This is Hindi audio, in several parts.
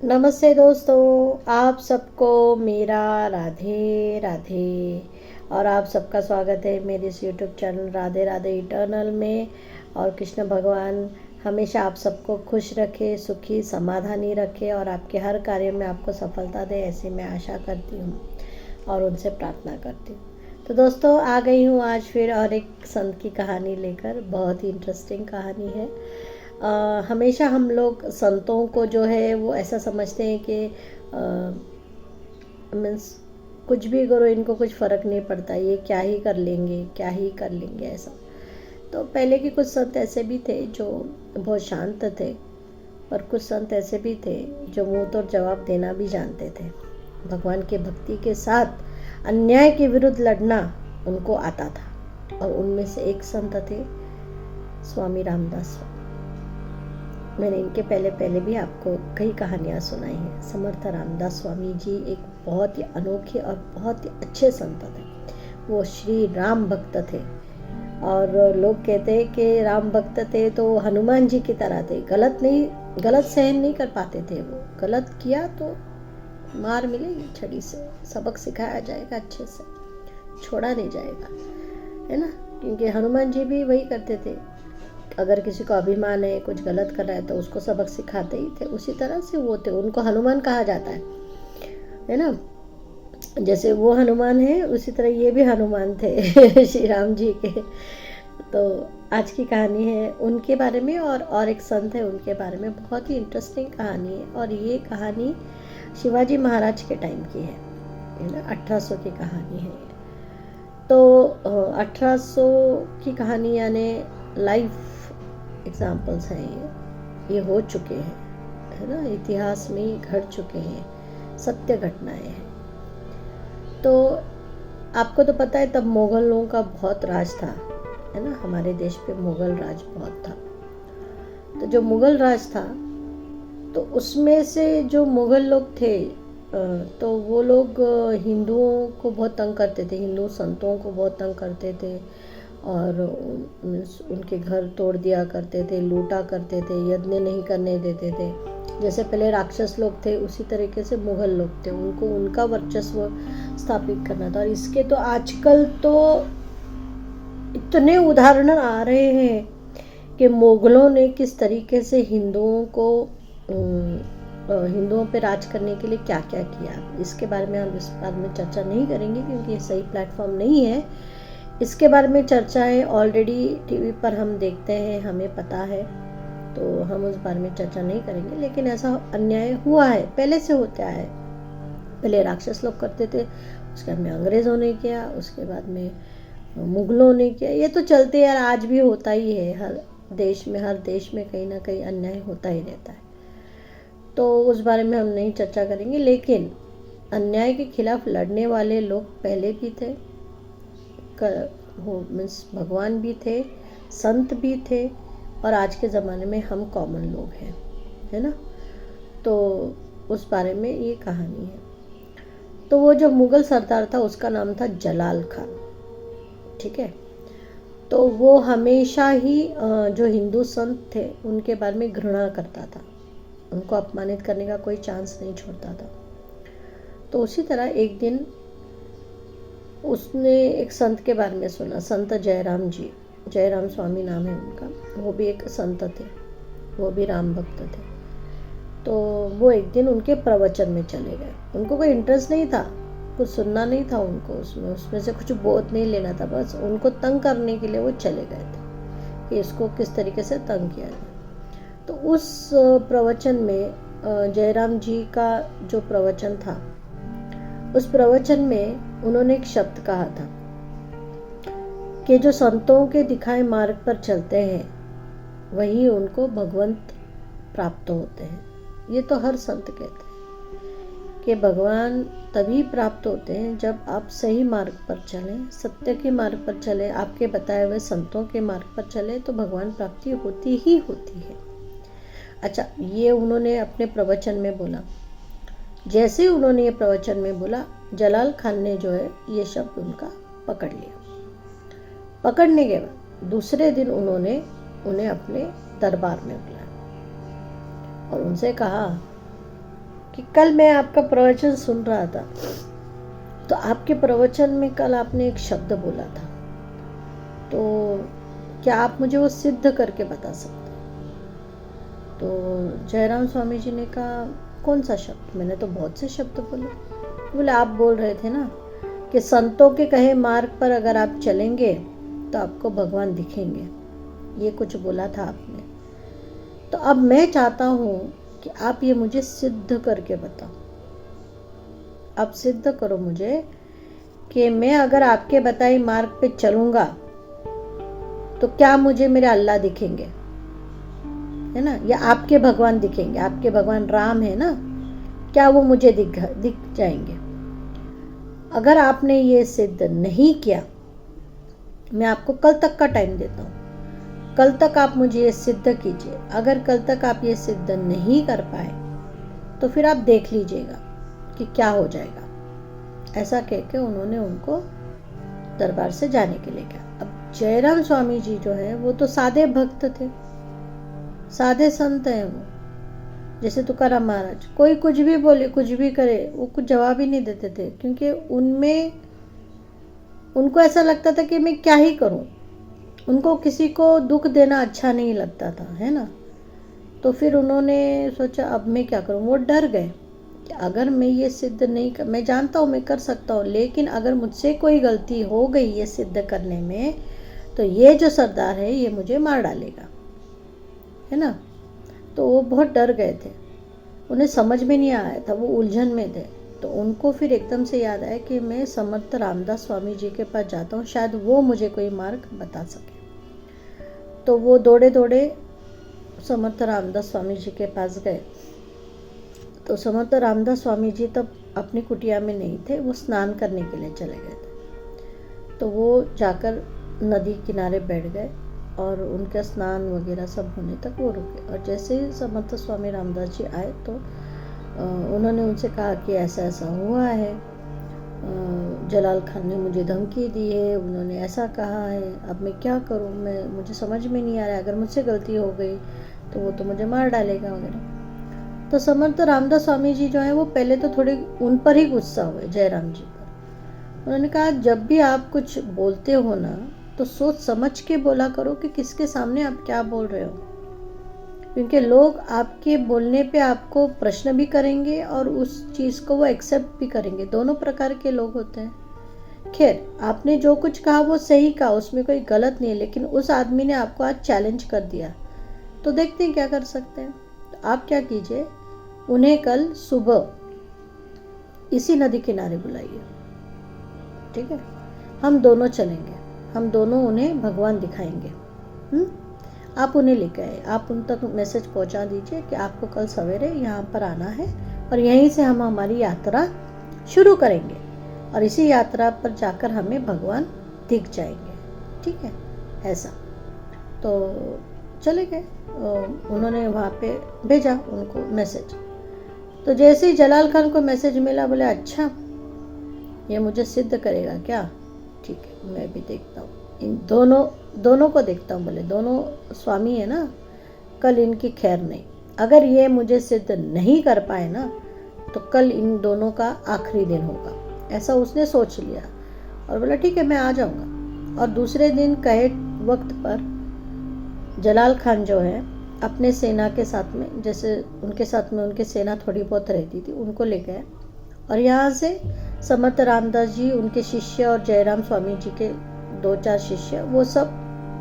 नमस्ते दोस्तों, आप सबको मेरा राधे राधे। और आप सबका स्वागत है मेरे इस YouTube channel Radhe Radhe eternal में। और कृष्ण भगवान हमेशा आप सबको खुश रखे, सुखी समाधानी रखे और आपके हर कार्य में आपको सफलता दे, ऐसी मैं आशा करती हूँ और उनसे प्रार्थना करती हूँ। तो दोस्तों, आ गई हूँ आज फिर और एक संत की कहानी लेकर। बहुत ही इंटरेस्टिंग कहानी है। हमेशा हम लोग संतों को जो है वो ऐसा समझते हैं कि मीन्स कुछ भी करो, इनको कुछ फ़र्क नहीं पड़ता, ये क्या ही कर लेंगे, क्या ही कर लेंगे ऐसा। तो पहले के कुछ संत ऐसे भी थे जो बहुत शांत थे, पर कुछ संत ऐसे भी थे जो मुंह तोड़ जवाब देना भी जानते थे। भगवान के भक्ति के साथ अन्याय के विरुद्ध लड़ना उनको आता था। और उनमें से एक संत थे स्वामी रामदास स्वामी। मैंने इनके पहले पहले भी आपको कई कहानियाँ सुनाई हैं। समर्थ रामदास स्वामी जी एक बहुत ही अनोखे और बहुत ही अच्छे संत थे। वो श्री राम भक्त थे और लोग कहते हैं कि राम भक्त थे तो हनुमान जी की तरह थे। गलत सहन नहीं कर पाते थे। वो गलत किया तो मार मिलेगी छड़ी से, सबक सिखाया जाएगा, अच्छे से छोड़ा नहीं जाएगा, है ना। क्योंकि हनुमान जी भी वही करते थे। अगर किसी को अभिमान है, कुछ गलत कर रहा है तो उसको सबक सिखाते ही थे। उसी तरह से वो थे, उनको हनुमान कहा जाता है ना। जैसे वो हनुमान है उसी तरह ये भी हनुमान थे श्री राम जी के। तो आज की कहानी है उनके बारे में और एक संत है उनके बारे में। बहुत ही इंटरेस्टिंग कहानी है और ये कहानी शिवाजी महाराज के टाइम की है ना। 1800 की कहानी है। तो 1800 की कहानी यानी लाइफ एग्जाम्पल्स हैं, ये हो चुके हैं, है ना। इतिहास में घट चुके हैं, सत्य घटनाएं हैं। तो आपको तो पता है तब मुगलों का बहुत राज था, है ना। हमारे देश पे मुगल राज बहुत था। तो जो मुगल राज था तो उसमें से जो मुगल लोग थे तो वो लोग हिंदुओं को बहुत तंग करते थे, हिंदू संतों को बहुत तंग करते थे और उनके घर तोड़ दिया करते थे, लूटा करते थे, यज्ञ नहीं करने देते थे। जैसे पहले राक्षस लोग थे उसी तरीके से मुगल लोग थे, उनको उनका वर्चस्व स्थापित करना था। और इसके तो आजकल तो इतने उदाहरण आ रहे हैं कि मुगलों ने किस तरीके से हिंदुओं पे राज करने के लिए क्या क्या किया। इसके बारे में हम इस बारे में चर्चा नहीं करेंगे क्योंकि ये सही प्लेटफॉर्म नहीं है। इसके बारे में चर्चाएं ऑलरेडी टीवी पर हम देखते हैं, हमें पता है, तो हम उस बारे में चर्चा नहीं करेंगे। लेकिन ऐसा अन्याय हुआ है, पहले से होता है। पहले राक्षस लोग करते थे, उसके बाद में अंग्रेज़ों ने किया, उसके बाद में मुगलों ने किया। ये तो चलते यार, आज भी होता ही है। हर देश में कहीं ना कहीं अन्याय होता ही रहता है। तो उस बारे में हम नहीं चर्चा करेंगे। लेकिन अन्याय के खिलाफ लड़ने वाले लोग पहले भी थे, मीन्स भगवान भी थे, संत भी थे, और आज के ज़माने में हम कॉमन लोग हैं, है ना। तो उस बारे में ये कहानी है। तो वो जो मुग़ल सरदार था उसका नाम था जलाल खान, ठीक है। तो वो हमेशा ही जो हिंदू संत थे उनके बारे में घृणा करता था, उनको अपमानित करने का कोई चांस नहीं छोड़ता था। तो उसी तरह एक दिन उसने एक संत के बारे में सुना, संत जयराम जी, जयराम स्वामी नाम है उनका। वो भी एक संत थे, वो भी राम भक्त थे। तो वो एक दिन उनके प्रवचन में चले गए। उनको कोई इंटरेस्ट नहीं था, कुछ सुनना नहीं था उनको, उसमें से कुछ बोध नहीं लेना था, बस उनको तंग करने के लिए वो चले गए थे कि इसको किस तरीके से तंग किया जाए। तो उस प्रवचन में जयराम जी का जो प्रवचन था, उस प्रवचन में उन्होंने एक शब्द कहा था कि जो संतों के दिखाए मार्ग पर चलते हैं वही उनको भगवंत प्राप्त होते हैं। ये तो हर संत कहते हैं कि भगवान तभी प्राप्त होते हैं जब आप सही मार्ग पर चलें, सत्य के मार्ग पर चलें, आपके बताए हुए संतों के मार्ग पर चलें, तो भगवान प्राप्ति होती ही होती है। अच्छा, ये उन्होंने अपने प्रवचन में बोला। जैसे उन्होंने ये प्रवचन में बोला, जलाल खान ने जो है ये शब्द उनका पकड़ लिया। पकड़ने के बाद दूसरे दिन उन्होंने उन्हें अपने दरबार में बुलाया और उनसे कहा कि कल मैं आपका प्रवचन सुन रहा था, तो आपके प्रवचन में कल आपने एक शब्द बोला था, तो क्या आप मुझे वो सिद्ध करके बता सकते? तो जयराम स्वामी जी ने कहा, कौन सा शब्द? मैंने तो बहुत से शब्द बोले। बोले आप बोल रहे थे ना कि संतों के कहे मार्ग पर अगर आप चलेंगे तो आपको भगवान दिखेंगे, ये कुछ बोला था आपने। तो अब मैं चाहता हूँ कि आप ये मुझे सिद्ध करके बताओ। आप सिद्ध करो मुझे कि मैं अगर आपके बताए मार्ग पे चलूँगा तो क्या मुझे मेरे अल्लाह दिखेंगे, है ना, या आपके भगवान दिखेंगे? आपके भगवान राम है ना, क्या वो मुझे दिख जाएंगे? अगर आपने ये सिद्ध नहीं किया, मैं आपको कल तक का टाइम देता हूँ, कल तक आप मुझे ये सिद्ध कीजिए। अगर कल तक आप ये सिद्ध नहीं कर पाए तो फिर आप देख लीजिएगा कि क्या हो जाएगा। ऐसा कह के उन्होंने उनको दरबार से जाने के लिए कहा। अब जयराम स्वामी जी जो है वो तो सादे भक्त थे, सादे संत हैं वो, जैसे तुकाराम महाराज। कोई कुछ भी बोले, कुछ भी करे, वो कुछ जवाब ही नहीं देते थे, क्योंकि उनमें उनको ऐसा लगता था कि मैं क्या ही करूं। उनको किसी को दुख देना अच्छा नहीं लगता था, है ना। तो फिर उन्होंने सोचा अब मैं क्या करूं। वो डर गए कि अगर मैं ये सिद्ध नहीं कर, मैं जानता हूँ मैं कर सकता हूँ, लेकिन अगर मुझसे कोई गलती हो गई ये सिद्ध करने में तो ये जो सरदार है ये मुझे मार डालेगा, है ना। तो वो बहुत डर गए थे, उन्हें समझ में नहीं आया था, वो उलझन में थे। तो उनको फिर एकदम से याद आया कि मैं समर्थ रामदास स्वामी जी के पास जाता हूँ, शायद वो मुझे कोई मार्ग बता सके। तो वो दौड़े दौड़े समर्थ रामदास स्वामी जी के पास गए। तो समर्थ रामदास स्वामी जी तब अपनी कुटिया में नहीं थे, वो स्नान करने के लिए चले गए थे। तो वो जाकर नदी किनारे बैठ गए और उनका स्नान वगैरह सब होने तक वो रुके। और जैसे ही समर्थ स्वामी रामदास जी आए तो उन्होंने उनसे कहा कि ऐसा ऐसा हुआ है, जलाल खान ने मुझे धमकी दी है, उन्होंने ऐसा कहा है, अब मैं क्या करूं, मुझे समझ में नहीं आ रहा है, अगर मुझसे गलती हो गई तो वो तो मुझे मार डालेगा वगैरह। तो समर्थ रामदास स्वामी जी जो है वो पहले तो थोड़े उन पर ही गुस्सा हुए, जयराम जी पर। उन्होंने कहा जब भी आप कुछ बोलते हो ना तो सोच समझ के बोला करो कि किसके सामने आप क्या बोल रहे हो, क्योंकि लोग आपके बोलने पे आपको प्रश्न भी करेंगे और उस चीज़ को वो एक्सेप्ट भी करेंगे, दोनों प्रकार के लोग होते हैं। खैर, आपने जो कुछ कहा वो सही कहा, उसमें कोई गलत नहीं है, लेकिन उस आदमी ने आपको आज चैलेंज कर दिया, तो देखते हैं क्या कर सकते हैं। तो आप क्या कीजिए, उन्हें कल सुबह इसी नदी किनारे बुलाइए, ठीक है, हम दोनों चलेंगे, हम दोनों उन्हें भगवान दिखाएंगे। आप उन्हें लेकर आए, आप उन तक मैसेज पहुंचा दीजिए कि आपको कल सवेरे यहाँ पर आना है और यहीं से हम हमारी यात्रा शुरू करेंगे और इसी यात्रा पर जाकर हमें भगवान दिख जाएंगे, ठीक है। ऐसा तो चले गए, उन्होंने वहाँ पे भेजा उनको मैसेज। तो जैसे ही जलाल खान को मैसेज मिला, बोले अच्छा ये मुझे सिद्ध करेगा क्या, ठीक है मैं भी देखता हूँ, इन दोनों को देखता हूँ। बोले दोनों स्वामी है ना, कल इनकी खैर नहीं, अगर ये मुझे सिद्ध नहीं कर पाए ना तो कल इन दोनों का आखिरी दिन होगा, ऐसा उसने सोच लिया। और बोला ठीक है मैं आ जाऊँगा। और दूसरे दिन कहे वक्त पर जलाल खान जो है अपने सेना के साथ में, जैसे उनके साथ में उनकी सेना थोड़ी बहुत रहती थी, उनको ले गए और यहाँ से समर्थ रामदास जी, उनके शिष्य और जयराम स्वामी जी के 2-4 शिष्य, वो सब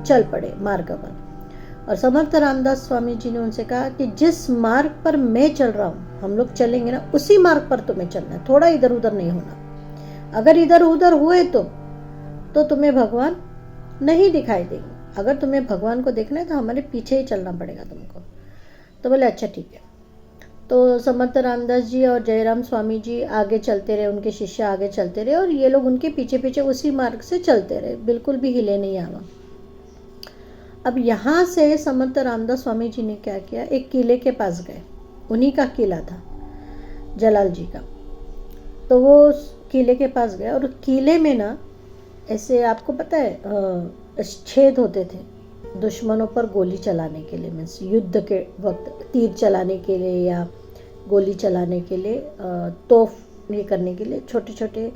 चल पड़े मार्ग पर। और समर्थ रामदास स्वामी जी ने उनसे कहा कि जिस मार्ग पर मैं चल रहा हूँ, हम लोग चलेंगे ना, उसी मार्ग पर तुम्हें चलना है, थोड़ा इधर उधर नहीं होना। अगर इधर उधर हुए तो तुम्हें भगवान नहीं दिखाई देंगे, अगर तुम्हें भगवान को देखना है तो हमारे पीछे ही चलना पड़ेगा तुमको। तो बोले अच्छा ठीक है। तो समर्थ रामदास जी और जयराम स्वामी जी आगे चलते रहे, उनके शिष्य आगे चलते रहे और ये लोग उनके पीछे पीछे उसी मार्ग से चलते रहे, बिल्कुल भी हिले नहीं आवा। अब यहाँ से समर्थ रामदास स्वामी जी ने क्या किया, एक किले के पास गए, उन्हीं का किला था जलाल जी का। तो वो उस किले के पास गए और किले में ना ऐसे आपको पता है छेद होते थे दुश्मनों पर गोली चलाने के लिए, मीन्स युद्ध के वक्त तीर चलाने के लिए या गोली चलाने के लिए, तोफ ये करने के लिए, छोटे छोटे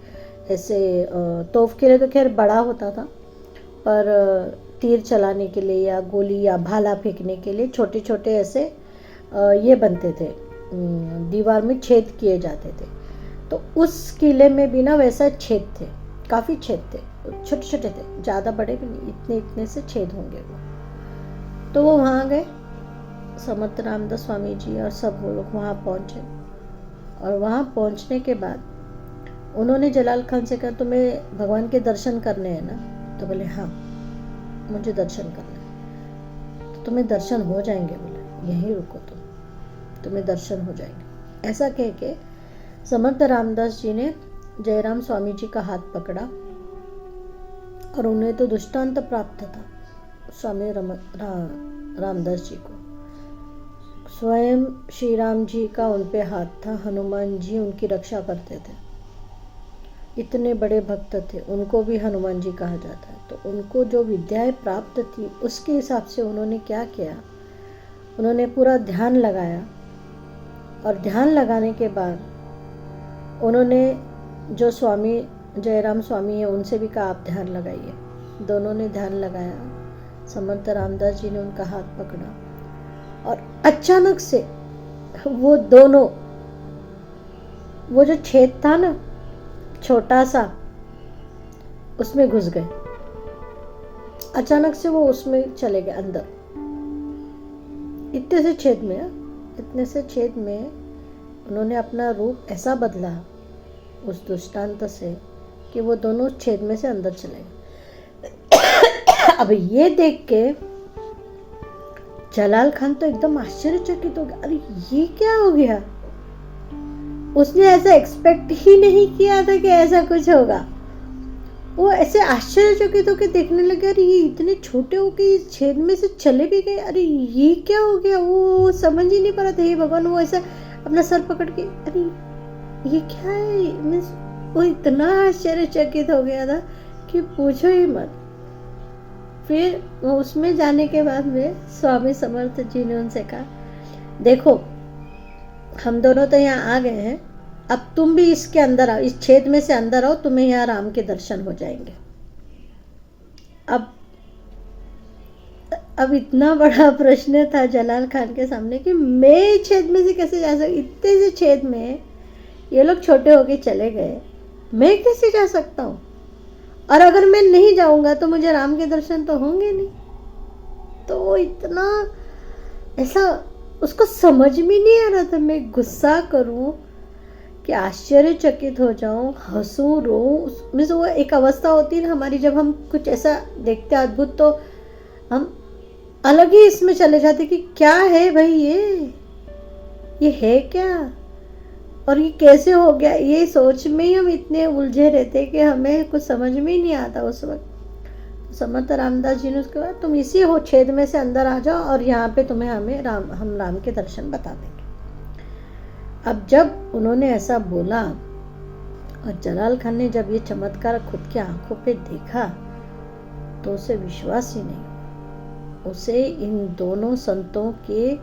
ऐसे तोफ के लिए तो खैर बड़ा होता था, पर तीर चलाने के लिए या गोली या भाला फेंकने के लिए छोटे छोटे ऐसे ये बनते थे, दीवार में छेद किए जाते थे। तो उस किले में भी ना वैसा छेद थे, काफ़ी छेद थे, छोटे छोटे थे, ज़्यादा बड़े भी नहीं, इतने इतने से छेद होंगे वो। तो वो वहाँ गए, समर्थ रामदास स्वामी जी और सब वो लोग वहाँ पहुँचे। और वहाँ पहुँचने के बाद उन्होंने जलाल खान से कहा, तुम्हें भगवान के दर्शन करने हैं ना? तो बोले हाँ, मुझे दर्शन करना है। तो तुम्हें दर्शन हो जाएंगे, बोले यहीं रुको, तुम्हें दर्शन हो जाएंगे। ऐसा कह के समर्थ रामदास जी ने जयराम स्वामी जी का हाथ पकड़ा और उन्हें तो दृष्टांत प्राप्त था स्वामी रामदास जी को। स्वयं श्री राम जी का उन पे हाथ था, हनुमान जी उनकी रक्षा करते थे, इतने बड़े भक्त थे, उनको भी हनुमान जी कहा जाता है। तो उनको जो विद्याएं प्राप्त थी उसके हिसाब से उन्होंने क्या किया, उन्होंने पूरा ध्यान लगाया। और ध्यान लगाने के बाद उन्होंने जो स्वामी जयराम स्वामी है उनसे भी कहा आप ध्यान लगाइए। दोनों ने ध्यान लगाया, समर्थ रामदास जी ने उनका हाथ पकड़ा और अचानक से वो दोनों, वो जो छेद था ना छोटा सा, उसमें घुस गए। अचानक से वो उसमें चले गए अंदर, इतने से छेद में, इतने से छेद में उन्होंने अपना रूप ऐसा बदला उस दृष्टांत से कि वो दोनों छेद में से अंदर चले गए। अब ये देख के जलाल खान तो एकदम आश्चर्यचकित हो गया, अरे ये क्या हो गया? उसने ऐसा एक्सपेक्ट ही नहीं किया था कि ऐसा कुछ होगा। वो ऐसे आश्चर्यचकित होकर देखने लगे, अरे ये इतने छोटे होके इस छेद में से चले भी गए, अरे ये क्या हो गया? वो समझ ही नहीं पा रहा था। हे भगवान, वो ऐसा अपना सर पकड़ के, अरे ये क्या है? मीन्स वो इतना आश्चर्यचकित हो गया था कि पूछो ही मत। फिर वो उसमें जाने के बाद में स्वामी समर्थ जी ने उनसे कहा, देखो हम दोनों तो यहाँ आ गए हैं, अब तुम भी इसके अंदर आओ, इस छेद में से अंदर आओ, तुम्हें यहाँ राम के दर्शन हो जाएंगे। अब इतना बड़ा प्रश्न था जलाल खान के सामने कि मैं छेद में से कैसे जा सकती? इतने से छेद में ये लोग छोटे होके चले गए, मैं कैसे जा सकता हूँ? और अगर मैं नहीं जाऊंगा तो मुझे राम के दर्शन तो होंगे नहीं। तो वो इतना ऐसा उसको समझ में नहीं आ रहा था, मैं गुस्सा करूं कि आश्चर्यचकित हो जाऊं, हंसूं, रोऊं। मीन्स वो एक अवस्था होती है ना हमारी, जब हम कुछ ऐसा देखते हैं अद्भुत तो हम अलग ही इसमें चले जाते कि क्या है भाई, ये है क्या और ये कैसे हो गया? ये सोच में ही हम इतने उलझे रहते कि हमें कुछ समझ में ही नहीं आता उस वक्त। समर्थ रामदास जी ने उसके बाद, तुम इसी हो छेद में से अंदर आ जाओ और यहाँ पे तुम्हें हम राम के दर्शन बता देंगे। अब जब उन्होंने ऐसा बोला और जलाल खान ने जब ये चमत्कार खुद की आंखों पे देखा तो उसे विश्वास ही नहीं, उसे इन दोनों संतों के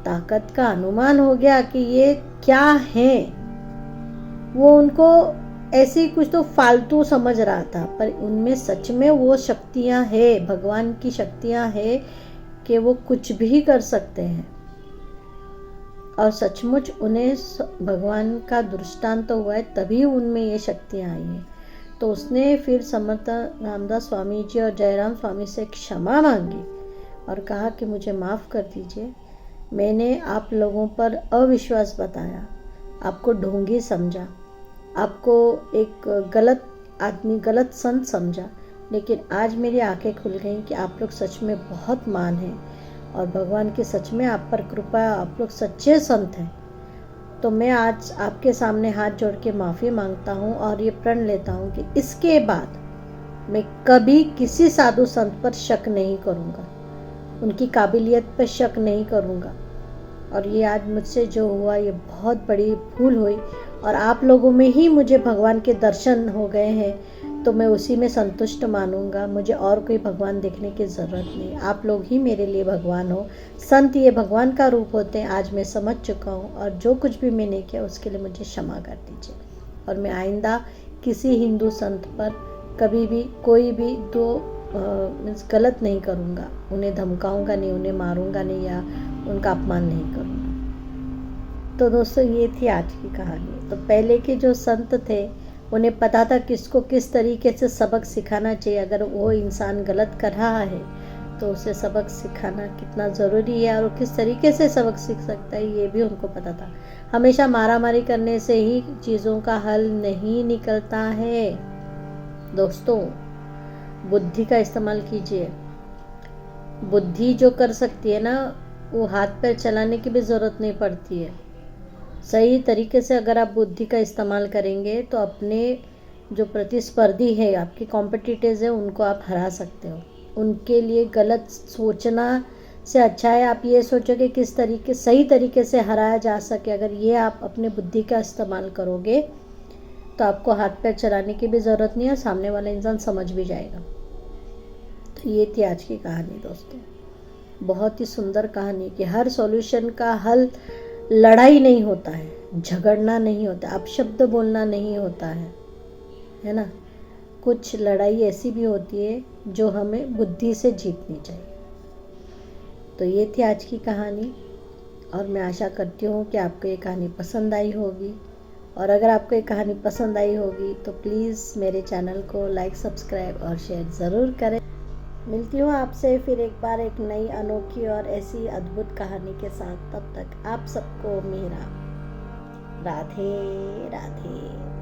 ताकत का अनुमान हो गया कि ये क्या है। वो उनको ऐसे ही कुछ तो फालतू समझ रहा था, पर उनमें सच में वो शक्तियां हैं, भगवान की शक्तियां हैं कि वो कुछ भी कर सकते हैं। और सचमुच उन्हें भगवान का दृष्टांत तो हुआ है, तभी उनमें ये शक्तियां आई हैं। तो उसने फिर समर्थ रामदास स्वामी जी और जयराम स्वामी से क्षमा मांगी और कहा कि मुझे माफ़ कर दीजिए, मैंने आप लोगों पर अविश्वास बताया, आपको ढोंगी समझा, आपको एक गलत आदमी, गलत संत समझा। लेकिन आज मेरी आंखें खुल गई कि आप लोग सच में बहुत महान हैं और भगवान की सच में आप पर कृपा है, आप लोग सच्चे संत हैं। तो मैं आज आपके सामने हाथ जोड़ के माफ़ी मांगता हूँ और ये प्रण लेता हूँ कि इसके बाद मैं कभी किसी साधु संत पर शक नहीं करूँगा, उनकी काबिलियत पर शक नहीं करूँगा। और ये आज मुझसे जो हुआ ये बहुत बड़ी भूल हुई और आप लोगों में ही मुझे भगवान के दर्शन हो गए हैं, तो मैं उसी में संतुष्ट मानूंगा। मुझे और कोई भगवान देखने की ज़रूरत नहीं। आप लोग ही मेरे लिए भगवान हो। संत ये भगवान का रूप होते हैं। आज मैं समझ चुका हूँ, और जो कुछ भी मैंने किया उसके लिए मुझे क्षमा कर दीजिए। और मैं आइंदा किसी हिंदू संत पर कभी भी कोई भी मीन्स गलत नहीं करूँगा। उन्हें धमकाऊँगा नहीं, उन्हें मारूँगा नहीं, या उनका अपमान नहीं करूँगा। तो दोस्तों, ये थी आज की कहानी। तो पहले के जो संत थे उन्हें पता था किसको किस तरीके से सबक सिखाना चाहिए। अगर वो इंसान गलत कर रहा है तो उसे सबक सिखाना कितना ज़रूरी है, और किस तरीके से सबक सीख सकता है ये भी उनको पता था। हमेशा मारामारी करने से ही चीज़ों का हल नहीं निकलता है दोस्तों। बुद्धि का इस्तेमाल कीजिए। बुद्धि जो कर सकती है ना, वो हाथ पैर चलाने की भी ज़रूरत नहीं पड़ती है। सही तरीके से अगर आप बुद्धि का इस्तेमाल करेंगे तो अपने जो प्रतिस्पर्धी है, आपके कॉम्पिटिटर्स है, उनको आप हरा सकते हो। उनके लिए गलत सोचना से अच्छा है आप ये सोचो कि किस तरीके सही तरीके से हराया जा सके। अगर ये आप अपने बुद्धि का इस्तेमाल करोगे तो आपको हाथ पैर चलाने की भी ज़रूरत नहीं है, सामने वाला इंसान समझ भी जाएगा। तो ये थी आज की कहानी दोस्तों। बहुत ही सुंदर कहानी कि हर सॉल्यूशन का हल लड़ाई नहीं होता है, झगड़ना नहीं होता, अपशब्द बोलना नहीं होता है ना। कुछ लड़ाई ऐसी भी होती है जो हमें बुद्धि से जीतनी चाहिए। तो ये थी आज की कहानी, और मैं आशा करती हूँ कि आपको ये कहानी पसंद आई होगी। और अगर आपको ये कहानी पसंद आई होगी तो प्लीज़ मेरे चैनल को लाइक, सब्सक्राइब और शेयर ज़रूर करें। मिलती हूँ आपसे फिर एक बार एक नई अनोखी और ऐसी अद्भुत कहानी के साथ। तब तक आप सबको मेरा राधे राधे।